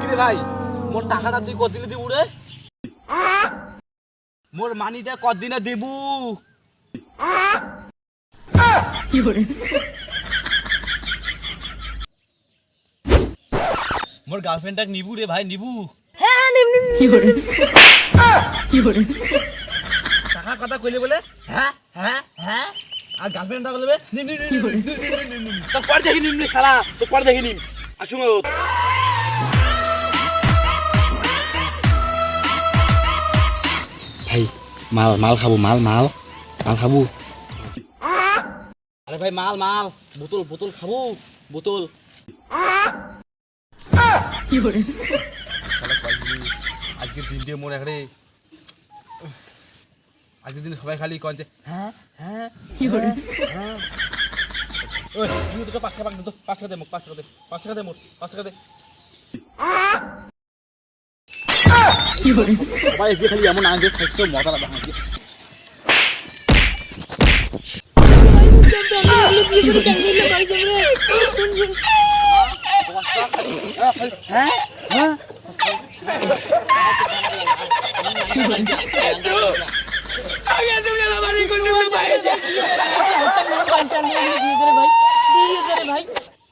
কিরে ভাই মোর টাকাটা তুই কতদিনে দিবু রে? মোর মানিটা কতদিনে দিবু? মোর গার্লফ্রেন্ডটা নিবু রে ভাই, নিবু? হ্যাঁ নিম নিম টাকার কথা কইলে বলে হ্যাঁ হ্যাঁ হ্যাঁ, আর গার্লফ্রেন্ডটা বলবে নিম নিম নিম নিম নিম। তো পর দেখি নিম শালা, তো পর দেখি নিম আসুন। ভাই মাল মাল খাবো, মাল মাল মাল খাবো। আরে ভাই মাল মাল, বোতল বোতল খাবো, বোতল। আজকের দিনটা মনে করে, আজকের দিনে সবাই খালি কনছে হ্যাঁ হ্যাঁ হ্যাঁ। ওই তুই তোকে 5 টাকা দে, 5 টাকা দে মুখ, 5 টাকা দে, 5 টাকা দে মোট, 5 টাকা দে। সবাই এগিয়ে খালি এমন আনন্দ থাকছে, মজা লাগে আমাকে। হ্যাঁ হ্যাঁ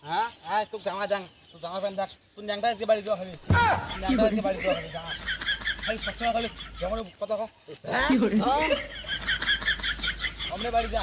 হ্যাঁ হ্যাঁ, তোর জামা দেখ, তোর জামা প্যান্ট দেখ, তোর ন্যাংটা একটু বাড়ি দেওয়া হবে, ন্যাংটা একটু বাড়ি দেওয়া হবে। জামা ভাই সবসময় খালি যেমন কথা কম, আমরা বাড়ি যা।